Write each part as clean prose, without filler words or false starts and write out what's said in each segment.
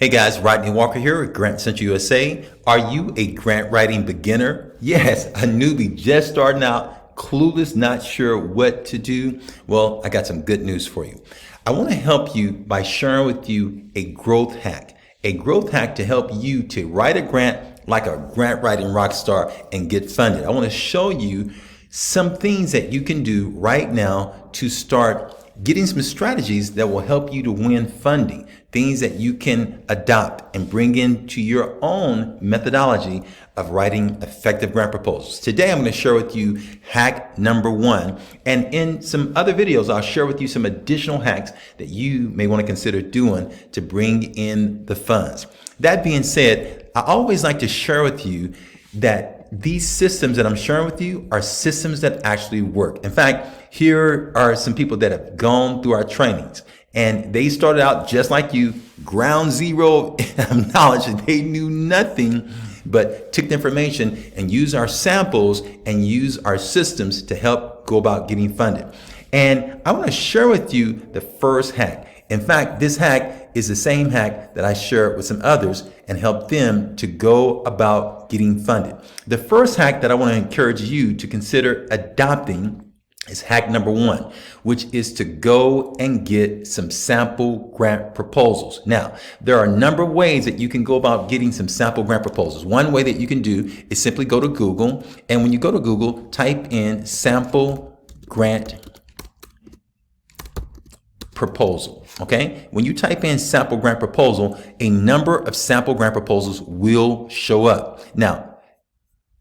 Hey guys, Rodney Walker here at Grant Central USA. Are you a grant writing beginner? Yes, a newbie just starting out, clueless, not sure what to do. Well, I got some good news for you. I want to help you by sharing with you a growth hack to help you to write a grant like a grant writing rock star and get funded. I want to show you some things that you can do right now to start getting some strategies that will help you to win funding, things that you can adopt and bring into your own methodology of writing effective grant proposals. Today, I'm going to share with you hack number 1. And in some other videos, I'll share with you some additional hacks that you may want to consider doing to bring in the funds. That being said, I always like to share with you that these systems that I'm sharing with you are systems that actually work. In fact, here are some people that have gone through our trainings and they started out just like you, ground zero of knowledge. They knew nothing, but took the information and used our samples and used our systems to help go about getting funded. And I want to share with you the first hack. In fact, this hack is the same hack that I share with some others and help them to go about getting funded. The first hack that I want to encourage you to consider adopting is hack number 1, which is to go and get some sample grant proposals. Now, there are a number of ways that you can go about getting some sample grant proposals. One way that you can do is simply go to Google, and when you go to Google, type in sample grant proposal. Okay, when you type in sample grant proposal, a number of sample grant proposals will show up. Now,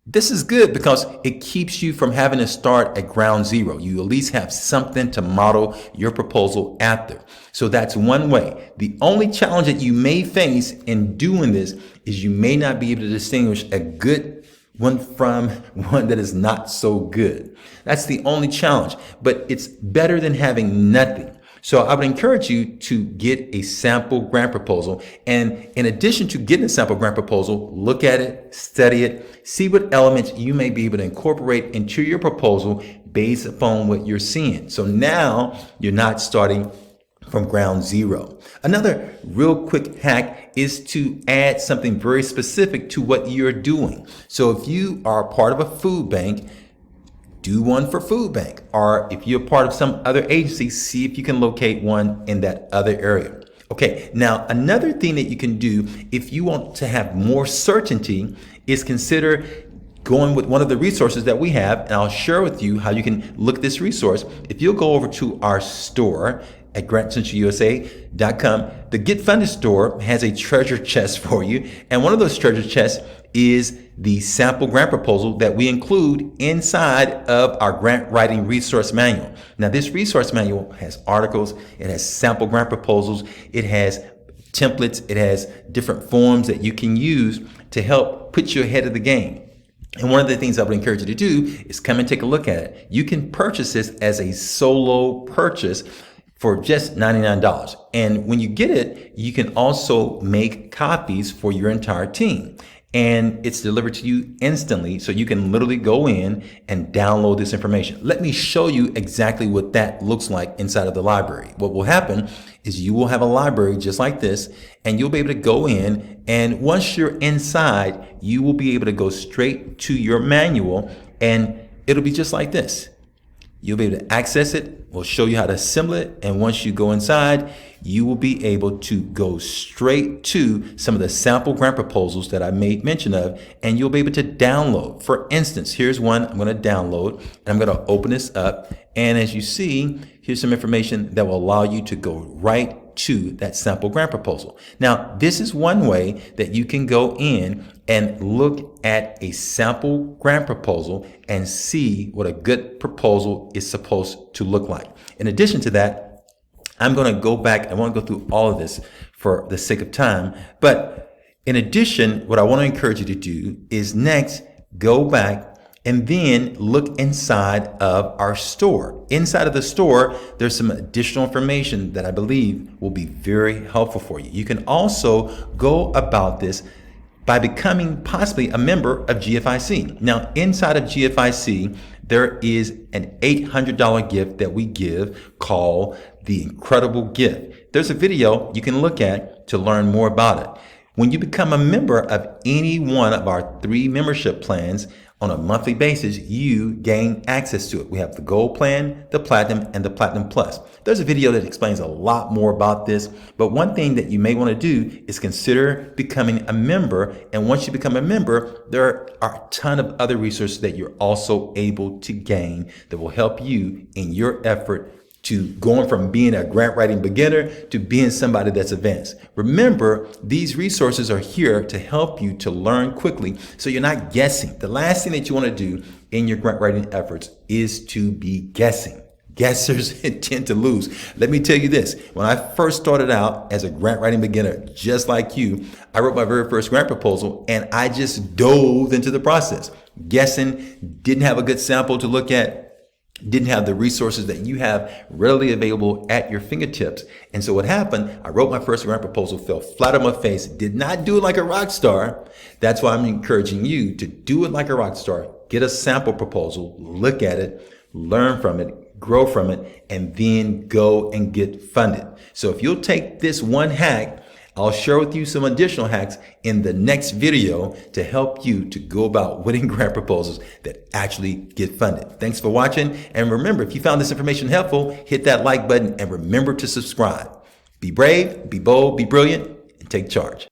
this is good because it keeps you from having to start at ground zero. You at least have something to model your proposal after. So that's one way. The only challenge that you may face in doing this is you may not be able to distinguish a good one from one that is not so good. That's the only challenge, but it's better than having nothing. So I would encourage you to get a sample grant proposal. And in addition to getting a sample grant proposal, look at it, study it, see what elements you may be able to incorporate into your proposal based upon what you're seeing. So now you're not starting from ground zero. Another real quick hack is to add something very specific to what you're doing. So if you are part of a food bank, do one for food bank, or if you're part of some other agency, see if you can locate one in that other area. Okay, now another thing that you can do if you want to have more certainty is consider going with one of the resources that we have, and I'll share with you how you can look at this resource. If you'll go over to our store at grantcentralusa.com, the Get Funded store has a treasure chest for you, and one of those treasure chests is the sample grant proposal that we include inside of our grant writing resource manual. Now, this resource manual has articles, it has sample grant proposals, it has templates, it has different forms that you can use to help put you ahead of the game. And one of the things I would encourage you to do is come and take a look at it. You can purchase this as a solo purchase for just $99. And when you get it, you can also make copies for your entire team. And it's delivered to you instantly, so you can literally go in and download this information. Let me show you exactly what that looks like inside of the library. What will happen is you will have a library just like this, and you'll be able to go in, and once you're inside, you will be able to go straight to your manual, and it'll be just like this. You'll be able to access it. We'll show you how to assemble it. And once you go inside, you will be able to go straight to some of the sample grant proposals that I made mention of, and you'll be able to download. For instance, here's one I'm going to download, and I'm going to open this up. And as you see, here's some information that will allow you to go right to that sample grant proposal. Now, this is one way that you can go in and look at a sample grant proposal and see what a good proposal is supposed to look like. In addition to that, I'm going to go back. I want to go through all of this for the sake of time. But in addition, what I want to encourage you to do is next go back and then look inside of our store. Inside of the store, there's some additional information that I believe will be very helpful for you. You can also go about this by becoming possibly a member of GFIC. Now, inside of GFIC, there is an $800 gift that we give called the incredible gift. There's a video you can look at to learn more about it. When you become a member of any one of our 3 membership plans on a monthly basis, you gain access to it. We have the Gold plan, the Platinum, and the Platinum Plus. There's a video that explains a lot more about this, but one thing that you may want to do is consider becoming a member. And once you become a member, there are a ton of other resources that you're also able to gain that will help you in your effort to going from being a grant writing beginner to being somebody that's advanced. Remember, these resources are here to help you to learn quickly so you're not guessing. The last thing that you want to do in your grant writing efforts is to be guessing. Guessers tend to lose. Let me tell you this. When I first started out as a grant writing beginner, just like you, I wrote my very first grant proposal and I just dove into the process. Guessing, didn't have a good sample to look at, didn't have the resources that you have readily available at your fingertips. And so what happened, I wrote my first grant proposal, fell flat on my face, did not do it like a rock star. That's why I'm encouraging you to do it like a rock star. Get a sample proposal, look at it, learn from it, grow from it, and then go and get funded. So if you'll take this one hack, I'll share with you some additional hacks in the next video to help you to go about winning grant proposals that actually get funded. Thanks for watching. And remember, if you found this information helpful, hit that like button and remember to subscribe. Be brave, be bold, be brilliant, and take charge.